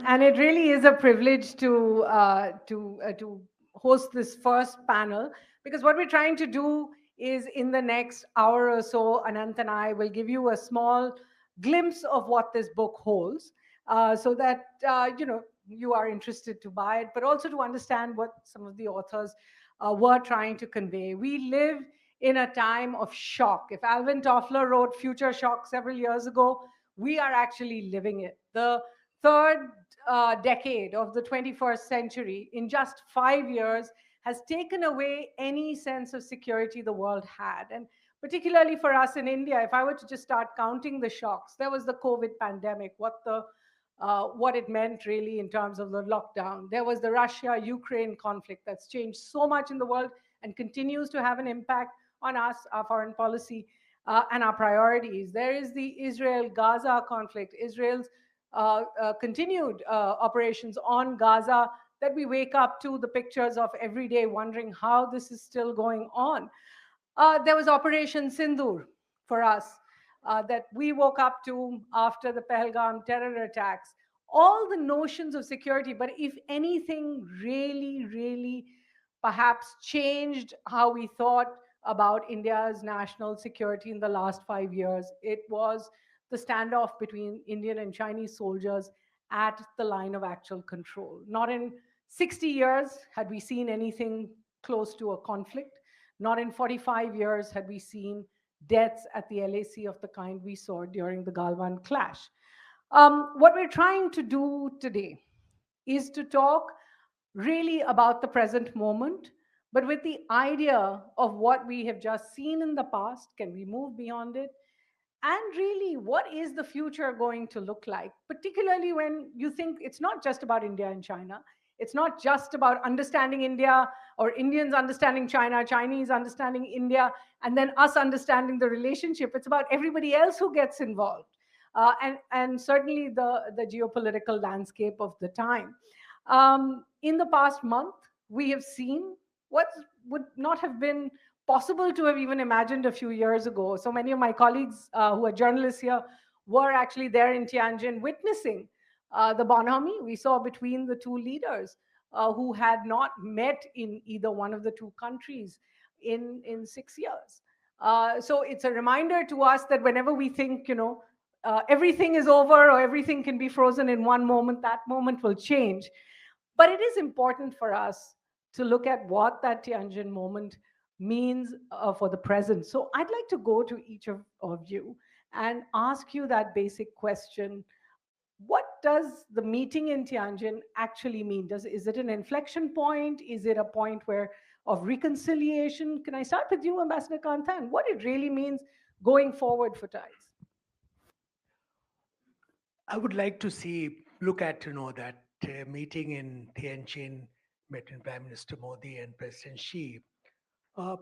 And it really is a privilege to host this first panel, because what we're trying to do is, in the next hour or so, Anant and I will give you a small glimpse of what this book holds, so that you are interested to buy it, but also to understand what some of the authors were trying to convey. We live in a time of shock. If Alvin Toffler wrote Future Shock several years ago, we are actually living it. The third decade of the 21st century, in just 5 years, has taken away any sense of security the world had. And particularly for us in India, if I were to just start counting the shocks, there was the COVID pandemic, what it meant really in terms of the lockdown. There was the Russia-Ukraine conflict that's changed so much in the world and continues to have an impact on us, our foreign policy, and our priorities. There is the Israel-Gaza conflict, Israel's continued operations on Gaza, that we wake up to the pictures of every day wondering how this is still going on. There was Operation Sindoor for us, that we woke up to after the Pahalgam terror attacks. All the notions of security, but if anything really, really perhaps changed how we thought about India's national security in the last 5 years, it was the standoff between Indian and Chinese soldiers at the line of actual control. Not in 60 years had we seen anything close to a conflict. Not in 45 years had we seen deaths at the LAC of the kind we saw during the Galwan clash. What we're trying to do today is to talk really about the present moment, but with the idea of what we have just seen in the past. Can we move beyond it? And really, what is the future going to look like? Particularly when you think it's not just about India and China. It's not just about understanding India or Indians understanding China, Chinese understanding India, and then us understanding the relationship. It's about everybody else who gets involved. And certainly the geopolitical landscape of the time. In the past month, we have seen what would not have been possible to have even imagined a few years ago. So many of my colleagues who are journalists here were actually there in Tianjin witnessing the bonhomie we saw between the two leaders who had not met in either one of the two countries in 6 years. So it's a reminder to us that whenever we think, everything is over or everything can be frozen in one moment, that moment will change. But it is important for us to look at what that Tianjin moment means for the present. So I'd like to go to each of you and ask you that basic question. What does the meeting in Tianjin actually mean? Is it an inflection point? Is it a point of reconciliation? Can I start with you, Ambassador Kanthan? What it really means going forward for ties? I would like to look at, that meeting in Tianjin between Prime Minister Modi and President Xi, uh,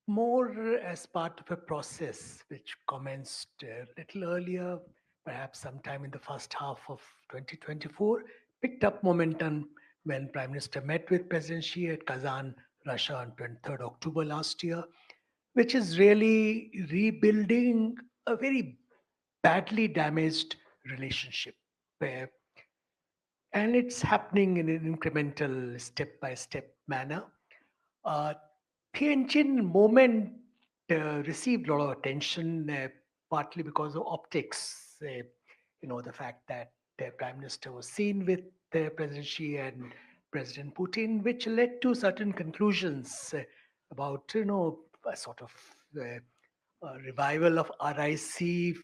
more as part of a process which commenced a little earlier, perhaps sometime in the first half of 2024, picked up momentum when Prime Minister met with President Xi at Kazan, Russia on 23rd October last year, which is really rebuilding a very badly damaged relationship where, and it's happening in an incremental step by step manner. uh, Tianjin moment received a lot of attention, partly because of optics. The fact that the prime minister was seen with President Xi and President Putin, which led to certain conclusions about a sort of revival of RIC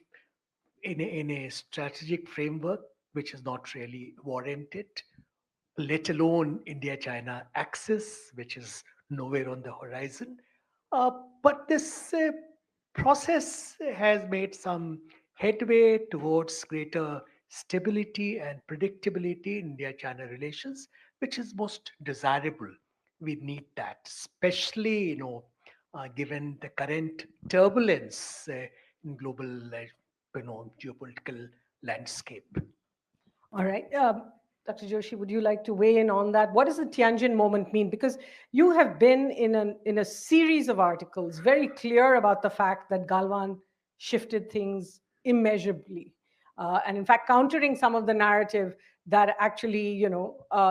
in a strategic framework, which is not really warranted, let alone India-China axis, which is nowhere on the horizon. Uh, but this process has made some headway towards greater stability and predictability in India-China relations, which is most desirable. We need that, especially given the current turbulence in global, geopolitical landscape. All right. Dr. Joshi, would you like to weigh in on that? What does the Tianjin moment mean? Because you have been in a series of articles very clear about the fact that Galwan shifted things immeasurably. And in fact, countering some of the narrative that actually,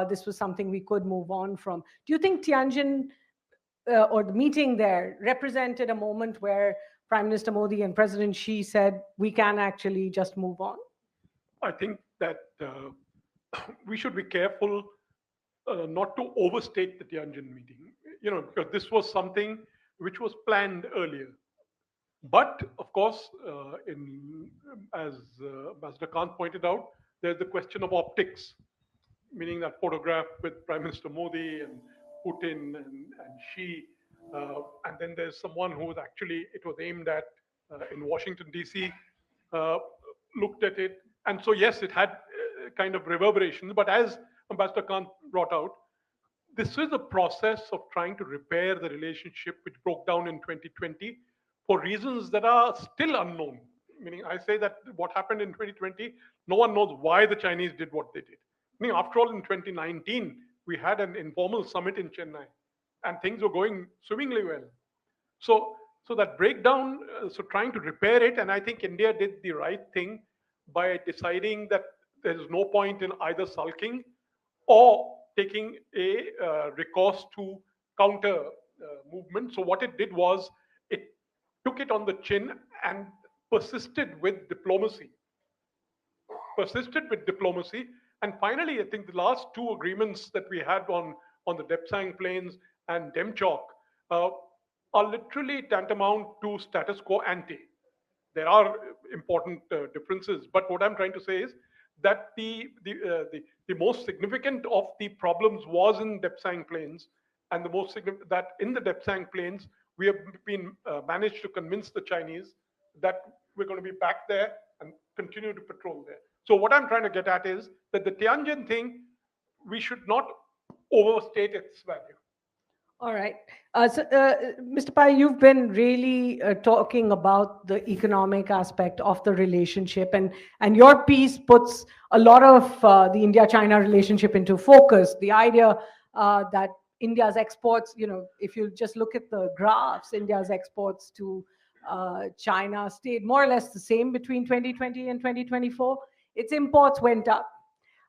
this was something we could move on from. Do you think Tianjin or the meeting there represented a moment where Prime Minister Modi and President Xi said we can actually just move on? I think that we should be careful not to overstate the Tianjin meeting, because this was something which was planned earlier. But of course, as Ambassador Kant pointed out, there's the question of optics, meaning that photograph with Prime Minister Modi and Putin and Xi. And then there's someone who was actually, it was aimed at in Washington, D.C., uh, looked at it. And so, yes, it had kind of reverberations. But as Ambassador Khan brought out, this is a process of trying to repair the relationship which broke down in 2020 for reasons that are still unknown. Meaning, I say that what happened in 2020, no one knows why the Chinese did what they did. Meaning, after all, in 2019, we had an informal summit in Chennai and things were going swimmingly well. So, so that breakdown, so trying to repair it, and I think India did the right thing by deciding that there is no point in either sulking or taking a recourse to counter movement. So what it did was it took it on the chin and persisted with diplomacy, persisted with diplomacy. And finally, I think the last two agreements that we had on the Depsang Plains and Demchok uh, are literally tantamount to status quo ante. There are important differences, but what I'm trying to say is that the most significant of the problems was in Depsang Plains, and the most significant that in the Depsang Plains we have been managed to convince the Chinese that we're going to be back there and continue to patrol there. So what I'm trying to get at is that the Tianjin thing, we should not overstate its value. All right. Mr. Pai, you've been really talking about the economic aspect of the relationship, and your piece puts a lot of the India-China relationship into focus. The idea that India's exports, if you just look at the graphs, India's exports to China stayed more or less the same between 2020 and 2024. Its imports went up.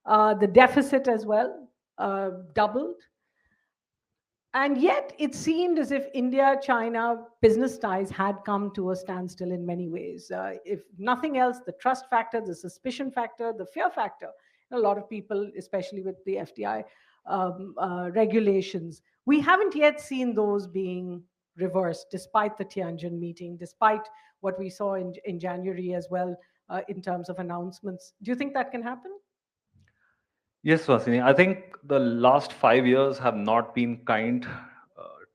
The deficit as well doubled. And yet, it seemed as if India China business ties had come to a standstill in many ways. If nothing else, the trust factor, the suspicion factor, the fear factor. A lot of people, especially with the FDI regulations, we haven't yet seen those being reversed, despite the Tianjin meeting, despite what we saw in January as well in terms of announcements. Do you think that can happen? Yes, Vasini. I think the last 5 years have not been kind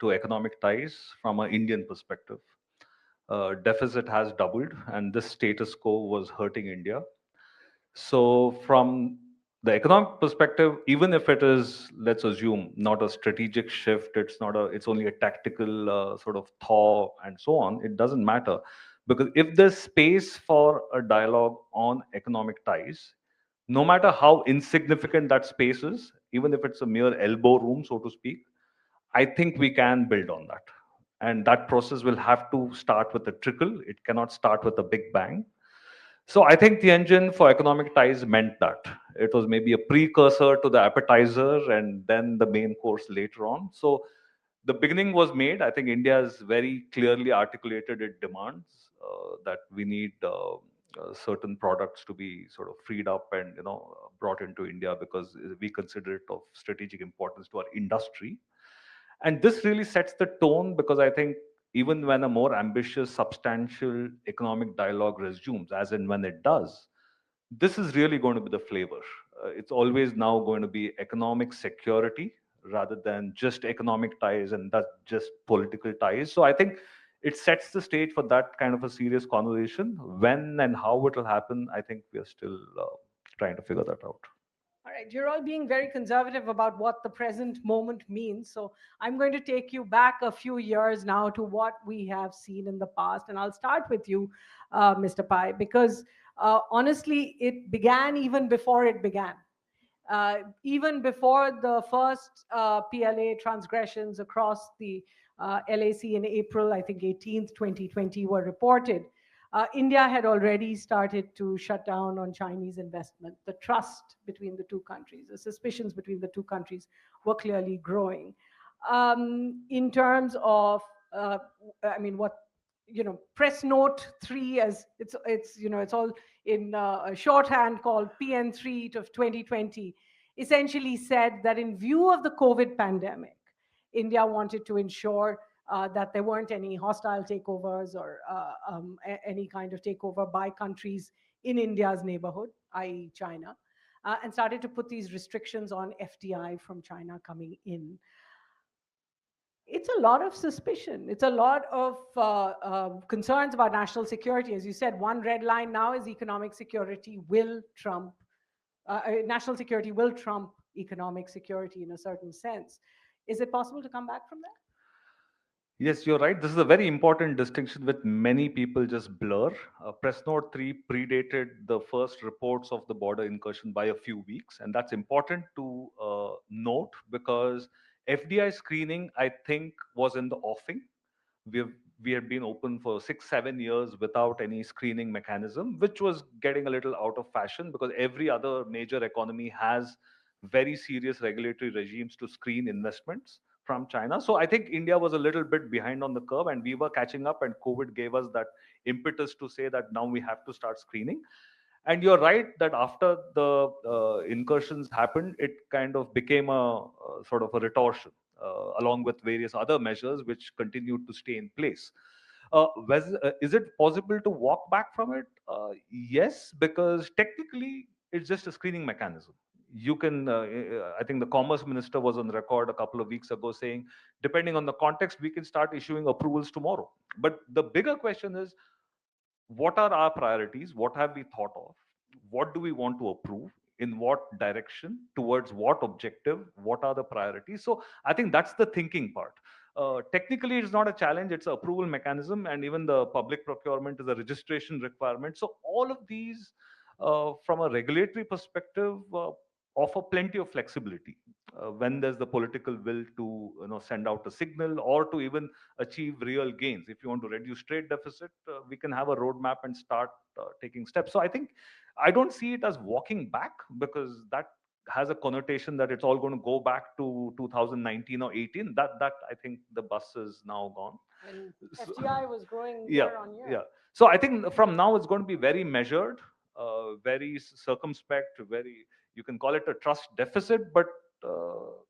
to economic ties from an Indian perspective. Deficit has doubled, and this status quo was hurting India. So, from the economic perspective, even if it is, let's assume, not a strategic shift, it's only a tactical sort of thaw and so on, it doesn't matter. Because if there's space for a dialogue on economic ties, no matter how insignificant that space is, even if it's a mere elbow room, so to speak, I think we can build on that. And that process will have to start with a trickle. It cannot start with a big bang. So I think the engine for economic ties meant that. It was maybe a precursor to the appetizer and then the main course later on. So the beginning was made. I think India has very clearly articulated its demands that we need certain products to be sort of freed up and brought into India because we consider it of strategic importance to our industry. And this really sets the tone because I think even when a more ambitious, substantial economic dialogue resumes, as and when it does, this is really going to be the flavor. It's always now going to be economic security rather than just economic ties and that's just political ties. So I think it sets the stage for that kind of a serious conversation. When and how it will happen, I think we are still trying to figure that out. All right, you're all being very conservative about what the present moment means. So I'm going to take you back a few years now to what we have seen in the past. And I'll start with you, Mr. Pai, because honestly, it began even before it began. Even before the first PLA transgressions across the LAC in April, I think 18th, 2020, were reported. India had already started to shut down on Chinese investment. The trust between the two countries, the suspicions between the two countries were clearly growing. In terms of, I mean, what press note 3, as it's all in a shorthand called PN3 of 2020, essentially said that in view of the COVID pandemic, India wanted to ensure that there weren't any hostile takeovers or any kind of takeover by countries in India's neighborhood, i.e., China, and started to put these restrictions on FDI from China coming in. It's a lot of suspicion. It's a lot of concerns about national security. As you said, one red line now is economic security will trump, national security will trump economic security in a certain sense. Is it possible to come back from that? Yes, you're right. This is a very important distinction which many people just blur. Press Note 3 predated the first reports of the border incursion by a few weeks. And that's important to note because FDI screening, I think, was in the offing. We've we had been open for 6 7 years without any screening mechanism, which was getting a little out of fashion because every other major economy has very serious regulatory regimes to screen investments from China. So I think India was a little bit behind on the curve and we were catching up, and COVID gave us that impetus to say that now we have to start screening. And you're right that after the incursions happened, it kind of became a sort of a retortion, along with various other measures which continued to stay in place. Is it possible to walk back from it? Yes, because technically it's just a screening mechanism. You can, I think the commerce minister was on the record a couple of weeks ago saying, depending on the context, we can start issuing approvals tomorrow. But the bigger question is, what are our priorities? What have we thought of? What do we want to approve? In what direction? Towards what objective? What are the priorities? So I think that's the thinking part. Technically, it's not a challenge, it's an approval mechanism, and even the public procurement is a registration requirement. So all of these, from a regulatory perspective, offer plenty of flexibility when there's the political will to send out a signal or to even achieve real gains. If you want to reduce trade deficit, we can have a roadmap and start taking steps. So I think I don't see it as walking back because that has a connotation that it's all going to go back to 2019 or 18. That I think the bus is now gone. When So, FDI was growing yeah, year on year. yeah. So I think from now it's going to be very measured, very circumspect, very, you can call it a trust deficit, but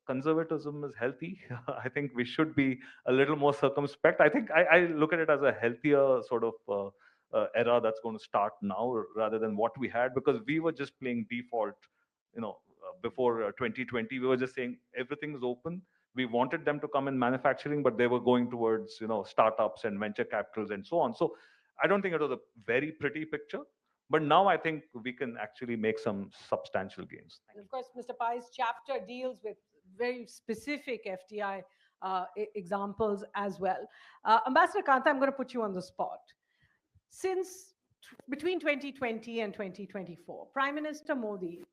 conservatism is healthy. I think we should be a little more circumspect. I think I look at it as a healthier sort of era that's going to start now rather than what we had, because we were just playing default. Before 2020, we were just saying everything is open. We wanted them to come in manufacturing, but they were going towards startups and venture capitals and so on. So I don't think it was a very pretty picture. But now I think we can actually make some substantial gains. And of course, Mr. Pai's chapter deals with very specific FDI examples as well. Ambassador Kanta, I'm going to put you on the spot. Since between 2020 and 2024, Prime Minister Modi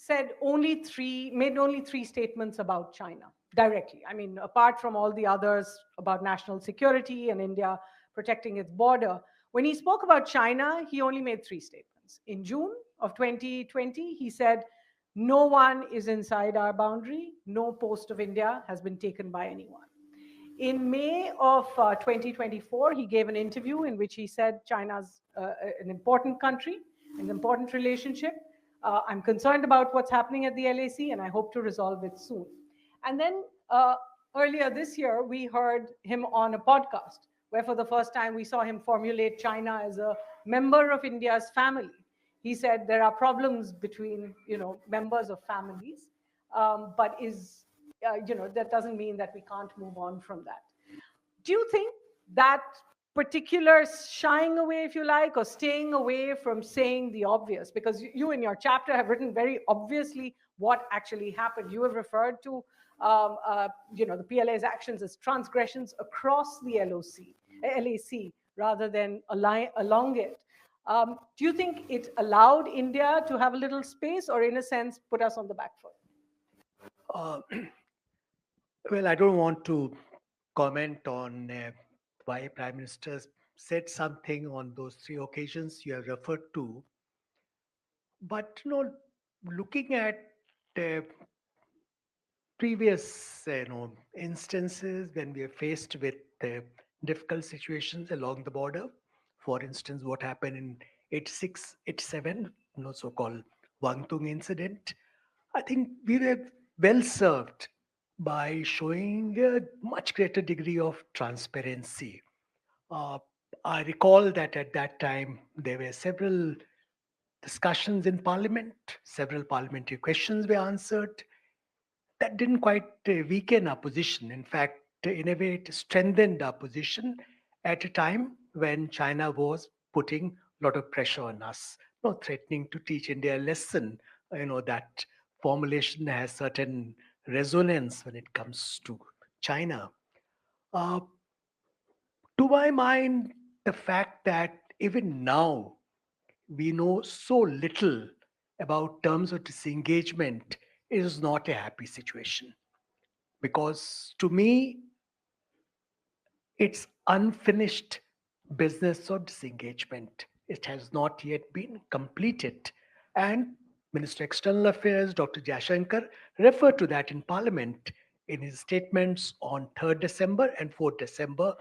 made only three statements about China directly. I mean, apart from all the others about national security and India protecting its border, when he spoke about China, he only made three statements. In June of 2020, he said, "No one is inside our boundary. No post of India has been taken by anyone." In May of 2024, he gave an interview in which he said China's an important country, an important relationship. I'm concerned about what's happening at the LAC, and I hope to resolve it soon. And then earlier this year, we heard him on a podcast where for the first time we saw him formulate China as a member of India's family. He said there are problems between members of families, but that doesn't mean that we can't move on from that. Do you think that particular shying away, if you like, or staying away from saying the obvious, because you in your chapter have written very obviously what actually happened. You have referred to the PLA's actions as transgressions across the LAC rather than along it. Do you think it allowed India to have a little space, or in a sense put us on the back foot? Well, I don't want to comment on why Prime Minister said something on those three occasions you have referred to. But looking at uh, previous instances when we are faced with difficult situations along the border, for instance, what happened in 86, 87, so-called Wangtung incident, I think we were well served by showing a much greater degree of transparency. Uh, I recall that at that time there were several discussions in Parliament, several parliamentary questions were answered. That didn't quite weaken our position. In fact, in a way, it strengthened our position at a time when China was putting a lot of pressure on us, threatening to teach India a lesson. That formulation has certain resonance when it comes to China. Uh, to my mind, the fact that even now we know so little about terms of disengagement is not a happy situation, because to me it's unfinished business or disengagement. It has not yet been completed. And Minister of External Affairs, Dr. Jaishankar, referred to that in Parliament in his statements on 3rd December and 4th December,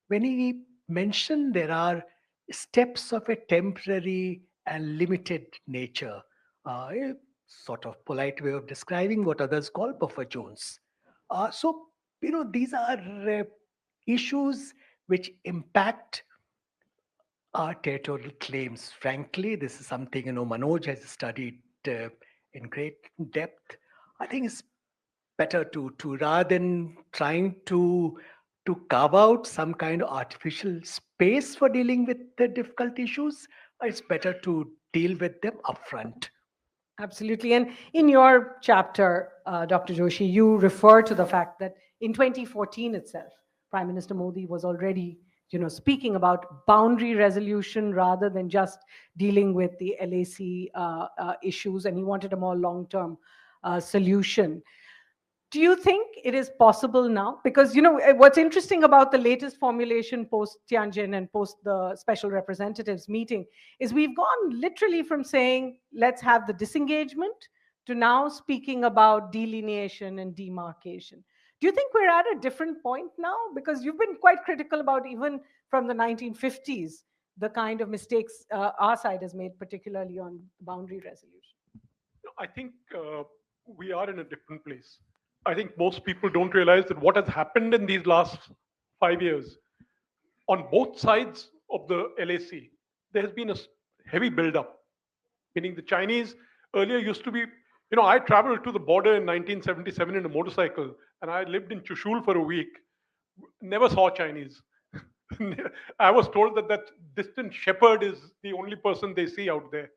when he mentioned there are steps of a temporary and limited nature, a sort of polite way of describing what others call buffer zones. These are issues which impact our territorial claims. Frankly, this is something Manoj has studied in great depth. I think it's better to rather than trying to carve out some kind of artificial space for dealing with the difficult issues. It's better to deal with them upfront. Absolutely. And in your chapter, Dr. Joshi, you refer to the fact that in 2014 itself, Prime Minister Modi was already, speaking about boundary resolution rather than just dealing with the LAC issues, and he wanted a more long-term solution. Do you think it is possible now? Because what's interesting about the latest formulation post Tianjin and post the special representatives meeting is we've gone literally from saying let's have the disengagement to now speaking about delineation and demarcation. Do you think we're at a different point now? Because you've been quite critical about, even from the 1950s, the kind of mistakes our side has made, particularly on boundary resolution. I think we are in a different place. I think most people don't realize that what has happened in these last 5 years on both sides of the LAC, there has been a heavy buildup. Meaning the Chinese earlier used to be, I traveled to the border in 1977 in a motorcycle, and I lived in Chushul for a week. Never saw Chinese. I was told that that distant shepherd is the only person they see out there.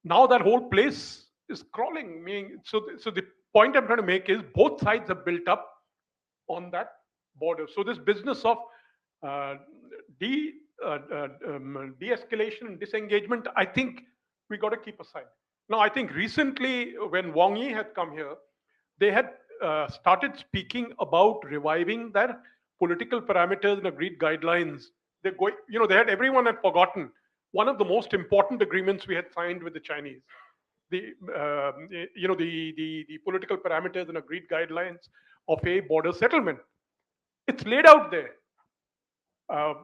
Now that whole place is crawling. Meaning, so the point I'm trying to make is both sides have built up on that border. So this business of uh, de de-escalation and disengagement, I think we got to keep aside. Now, I think recently when Wang Yi had come here, they had started speaking about reviving their political parameters and agreed guidelines. They're going, they had everyone had forgotten one of the most important agreements we had signed with the Chinese. The the political parameters and agreed guidelines of a border settlement. It's laid out there. Uh,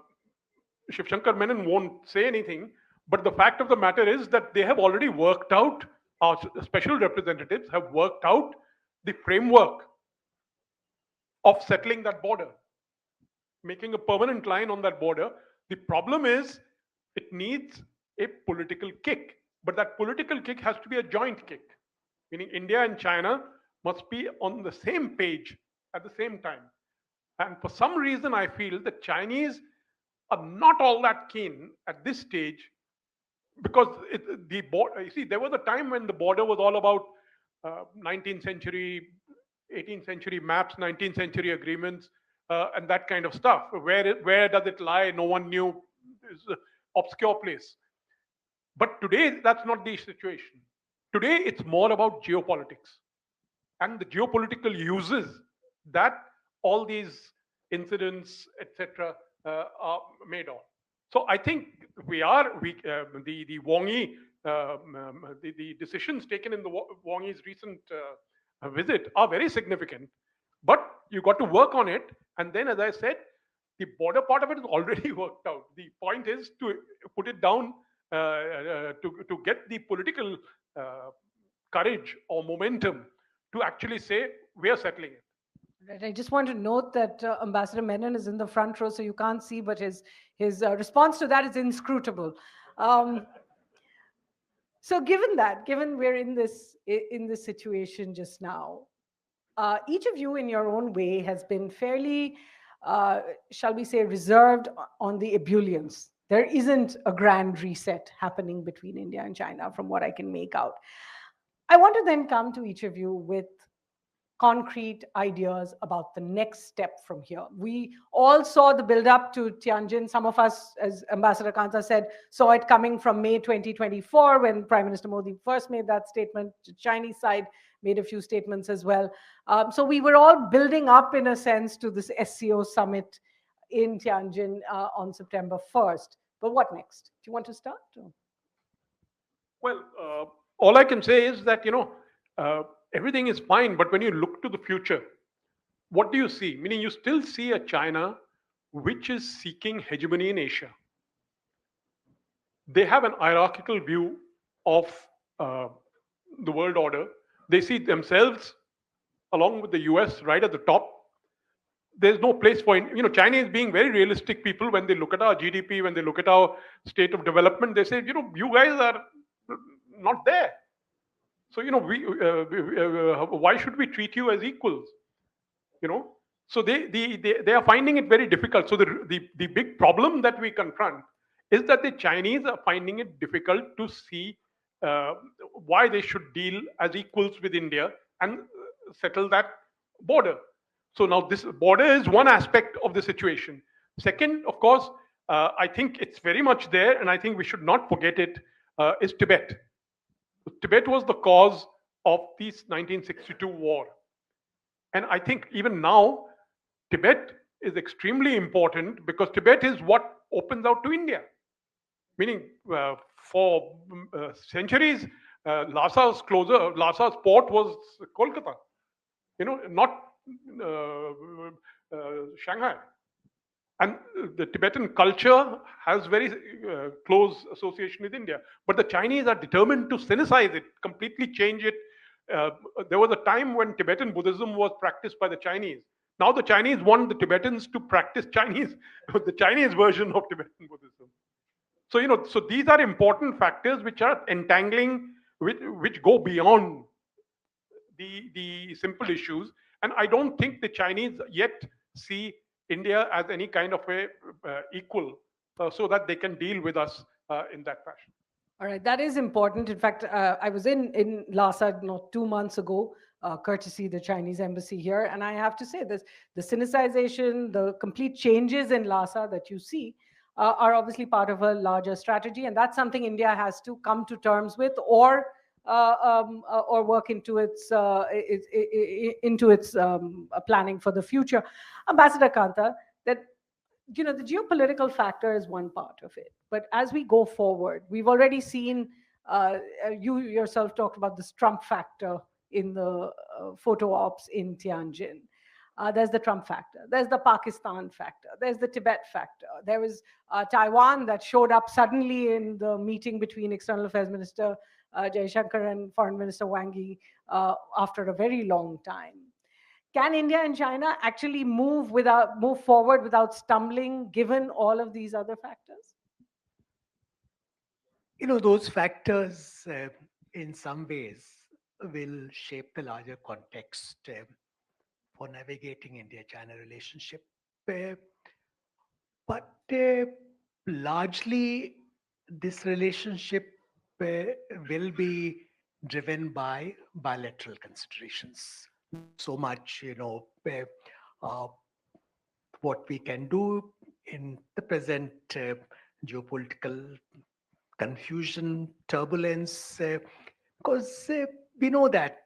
Shiv Shankar Menon won't say anything, but the fact of the matter is that they have already worked out, our special representatives have worked out the framework of settling that border, making a permanent line on that border. The problem is it needs a political kick, but that political kick has to be a joint kick, meaning India and China must be on the same page at the same time. And for some reason, I feel the Chinese are not all that keen at this stage because the border, you see, there was a time when the border was all about 19th century, 18th century maps, 19th century agreements, and that kind of stuff. Where does it lie? No one knew. It's an obscure place. But today, that's not the situation. Today, it's more about geopolitics and the geopolitical uses that all these incidents, etc., are made of. So I think the Wang Yi, the decisions taken in the Wang Yi's recent visit are very significant, but you got to work on it. And then, as I said, the border part of it is already worked out. The point is to put it down, to get the political uh, courage or momentum to actually say we are settling it. Right. I just want to note that Ambassador Menon is in the front row, so you can't see, but his response to that is inscrutable. Um, so, given we're in this situation just now, each of you, in your own way, has been fairly, shall we say, reserved on the ebullience. There isn't a grand reset happening between India and China, from what I can make out. I want to then come to each of you with concrete ideas about the next step from here. We all saw the build up to Tianjin. Some of us, as Ambassador Kanta said, saw it coming from May 2024 when Prime Minister Modi first made that statement. The Chinese side made a few statements as well. So we were all building up, in a sense, to this SCO summit in Tianjin on September 1st. But what next? Do you want to start? Well, all I can say is that, everything is fine, but when you look to the future, what do you see? Meaning, you still see a China which is seeking hegemony in Asia. They have an hierarchical view of uh, the world order. They see themselves, along with the US, right at the top. There's no place for, Chinese being very realistic people. When they look at our GDP, when they look at our state of development, they say, you guys are not there. So, why should we treat you as equals? So they are finding it very difficult. So the big problem that we confront is that the Chinese are finding it difficult to see uh, why they should deal as equals with India and settle that border. So now this border is one aspect of the situation. Second, of course, I think it's very much there, and I think we should not forget it, is Tibet. Tibet was the cause of this 1962 war. And I think even now, Tibet is extremely important because Tibet is what opens out to India. Meaning, for centuries, Lhasa's port was Kolkata, not Shanghai. And the Tibetan culture has very close association with India. But the Chinese are determined to Sinicize it, completely change it. There was a time when Tibetan Buddhism was practiced by the Chinese. Now the Chinese want the Tibetans to practice Chinese, the Chinese version of Tibetan Buddhism. So these are important factors which are entangling, which go beyond the simple issues. And I don't think the Chinese yet see India as any kind of a equal, so that they can deal with us in that fashion. All right, that is important. In fact, I was in Lhasa not 2 months ago, courtesy the Chinese embassy here, and I have to say this: the Sinicization, the complete changes in Lhasa that you see, are obviously part of a larger strategy, and that's something India has to come to terms with, or work into its planning for the future. Ambassador Kanta, that the geopolitical factor is one part of it, but as we go forward, we've already seen, you yourself talked about this Trump factor in the photo ops in Tianjin. There's the Trump factor, there's the Pakistan factor, there's the Tibet factor, there was Taiwan that showed up suddenly in the meeting between External Affairs Minister Jaishankar and Foreign Minister Wang Yi after a very long time. Can India and China actually move forward without stumbling, given all of these other factors? Those factors, in some ways, will shape the larger context for navigating India-China relationship. Uh, but largely, this relationship will be driven by bilateral considerations. Not so much, uh, what we can do in the present geopolitical confusion, turbulence, because we know that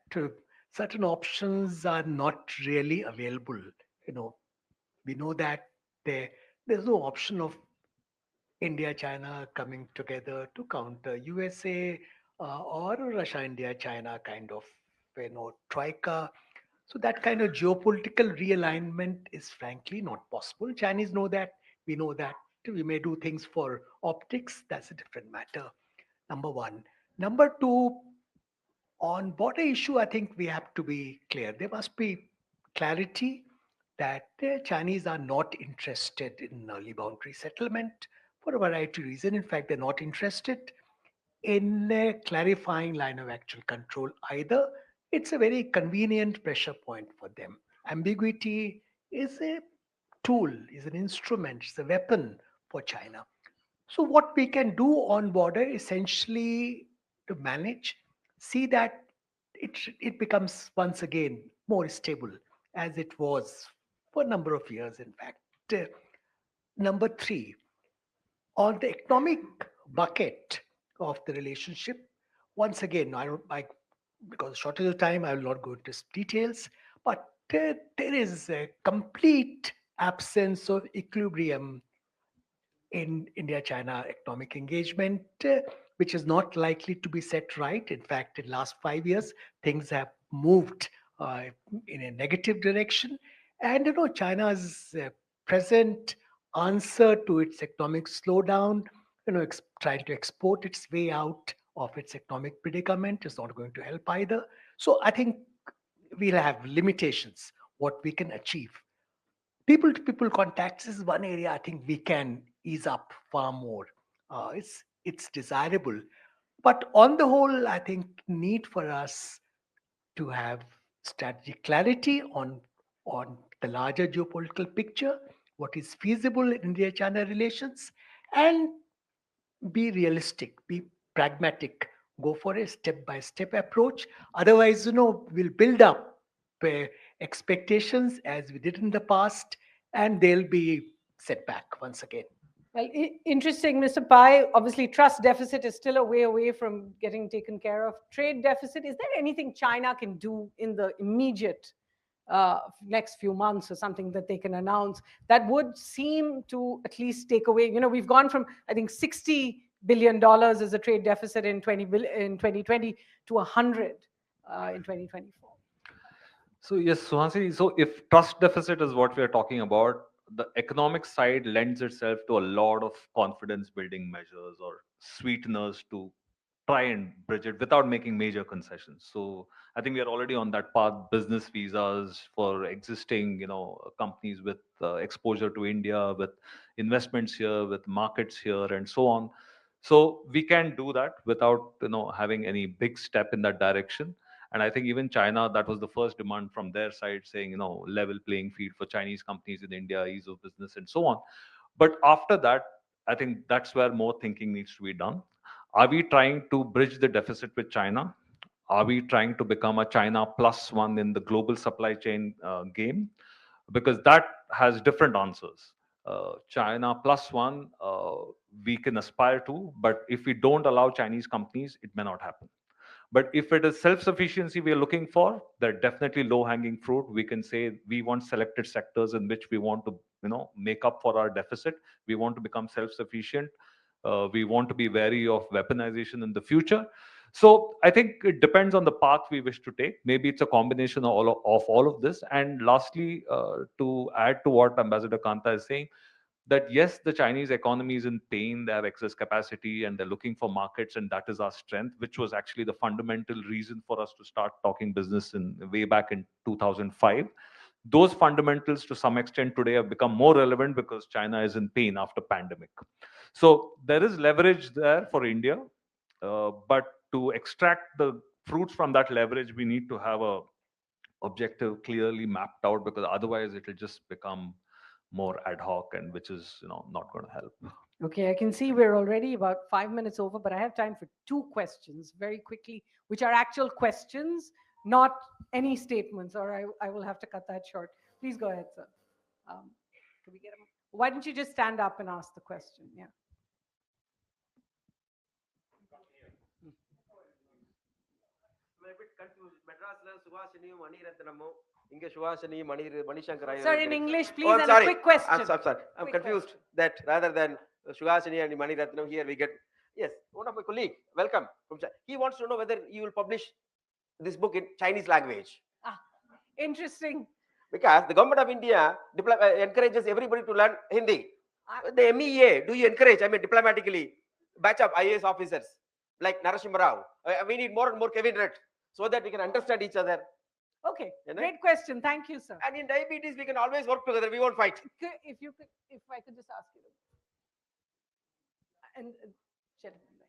certain options are not really available. We know that there's no option of India, China coming together to counter USA or Russia, India, China kind of troika. So that kind of geopolitical realignment is frankly not possible. Chinese know that. We know that. We may do things for optics. That's a different matter. Number one. Number two, on border issue, I think we have to be clear. There must be clarity that the Chinese are not interested in early boundary settlement for a variety of reasons. In fact, they're not interested in a clarifying line of actual control either. It's a very convenient pressure point for them. Ambiguity is a tool, is an instrument, it's a weapon for China. So what we can do on border essentially to manage, see that it becomes once again more stable as it was for a number of years, in fact. Uh, Number three, on the economic bucket of the relationship, once again, I don't like because shortage of time, I will not go into details, but there is a complete absence of equilibrium in India China economic engagement, which is not likely to be set right. In fact, in last 5 years, things have moved uh, in a negative direction. And China's present answer to its economic slowdown, trying to export its way out of its economic predicament is not going to help either. So I think we'll have limitations what we can achieve. People to people contacts is one area I think we can ease up far more. It's desirable, but on the whole, I think need for us to have strategic clarity on the larger geopolitical picture, what is feasible in India-China relations, and be realistic, be pragmatic, go for a step-by-step approach. Otherwise, we'll build up uh, expectations as we did in the past, and they'll be set back once again. Well, interesting, Mr. Pai. Obviously, trust deficit is still a way away from getting taken care of. Trade deficit, is there anything China can do in the immediate next few months or something that they can announce that would seem to at least take away? We've gone from, I think, $60 billion as a trade deficit in 2020 to 100 in 2024. So yes, Suhasi. So if trust deficit is what we are talking about, the economic side lends itself to a lot of confidence building measures or sweeteners to try and bridge it without making major concessions. So I think we are already on that path. Business visas for existing, companies with exposure to India, with investments here, with markets here, and so on. So we can do that without having any big step in that direction. And I think even China, that was the first demand from their side, saying level playing field for Chinese companies in India, ease of business, and so on. But after that, I think that's where more thinking needs to be done. Are we trying to bridge the deficit with China? Are we trying to become a China plus one in the global supply chain game? Because that has different answers. China plus one, we can aspire to, but if we don't allow Chinese companies, it may not happen. But if it is self-sufficiency we are looking for, there are definitely low-hanging fruit. We can say we want selected sectors in which we want to, make up for our deficit. We want to become self-sufficient. We want to be wary of weaponization in the future. So I think it depends on the path we wish to take. Maybe it's a combination of all of this. And lastly, to add to what Ambassador Kanta is saying, that yes, the Chinese economy is in pain, they have excess capacity, and they're looking for markets, and that is our strength, which was actually the fundamental reason for us to start talking business in way back in 2005. Those fundamentals to some extent today have become more relevant because China is in pain after pandemic. So there is leverage there for India, but to extract the fruits from that leverage, we need to have a objective clearly mapped out, because otherwise it will just become more ad hoc, and which is not going to help. Okay, I can see we're already about 5 minutes over, but I have time for two questions very quickly, which are actual questions, not any statements, or I will have to cut that short. Please go ahead, sir. Can we get him? Why don't you just stand up and ask the question? Yeah. Sir, in English, please, and a quick question. I'm sorry. I'm Quick confused that rather than Sugashini and Mani Ratnam here we get, yes, one of my colleague, welcome from China. He wants to know whether you will publish this book in Chinese language. Ah, interesting. Because the government of India encourages everybody to learn Hindi. Ah. The MEA, do you encourage, I mean, diplomatically, batch of IAS officers like Narasimha Rao? We need more and more Kevin Rudd so that we can understand each other. Okay, You know? great question. Thank you, sir. And in diabetes, we can always work together. We won't fight. If I could just ask you. And gentlemen there.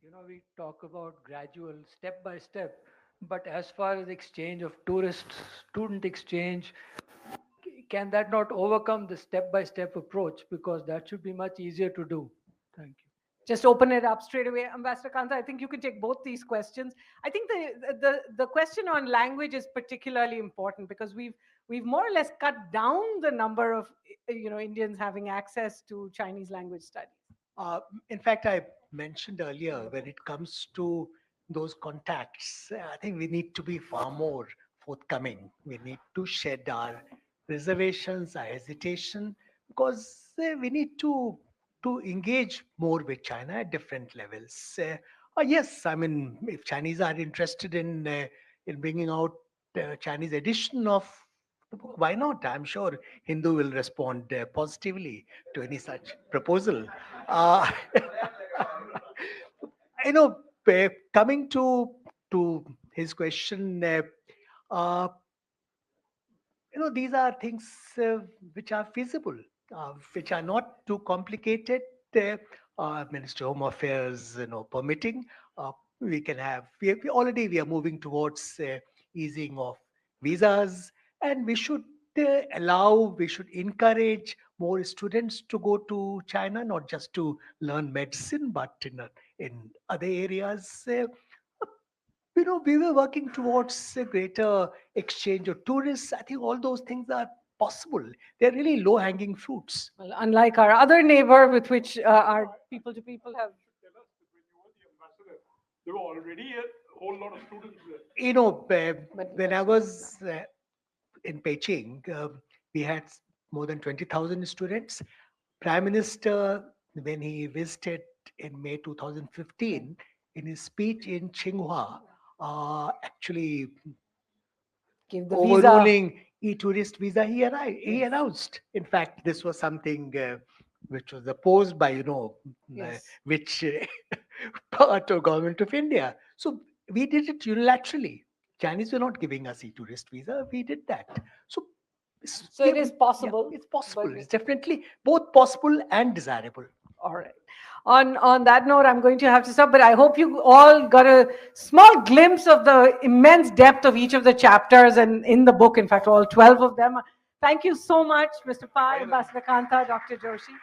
You know, we talk about gradual, step by step, but as far as exchange of tourists, student exchange, can that not overcome the step by step approach? Because that should be much easier to do. Thank you. Just open it up straight away. Ambassador Kanta, I think you can take both these questions. I think the question on language is particularly important because we've more or less cut down the number of Indians having access to Chinese language studies. In fact, I mentioned earlier, when it comes to those contacts, I think we need to be far more forthcoming. We need to shed our reservations, our hesitation, because we need to engage more with China at different levels. Yes, I mean, if Chinese are interested in bringing out Chinese edition of the book, why not? I'm sure Hindu will respond positively to any such proposal. Uh, coming to his question, uh, these are things which are feasible, which are not too complicated. Ministry of Home Affairs, permitting, we can have. We are moving towards easing of visas, and we should we should encourage more students to go to China, not just to learn medicine, but in other areas. We were working towards a greater exchange of tourists. I think all those things are possible. They're really low-hanging fruits. Well, unlike our other neighbor, with which our people to people have. Tell us that when you were the ambassador, there were already a whole lot of students there. When I was in Beijing, we had more than 20,000 students. Prime Minister, when he visited in May 2015, in his speech in Tsinghua, actually Give the visa. overruling e-tourist visa, he announced. In fact, this was something which was opposed by, Yes. which part of government of India. So we did it unilaterally. Chinese were not giving us e-tourist visa. We did that. So So it is possible, it's possible. but- It's definitely both possible and desirable. All right. On that note, I'm going to have to stop, but I hope you all got a small glimpse of the immense depth of each of the chapters and in the book, in fact, all 12 of them. Thank you so much, Mr. Pai, Ambassador Kanta, Dr. Joshi.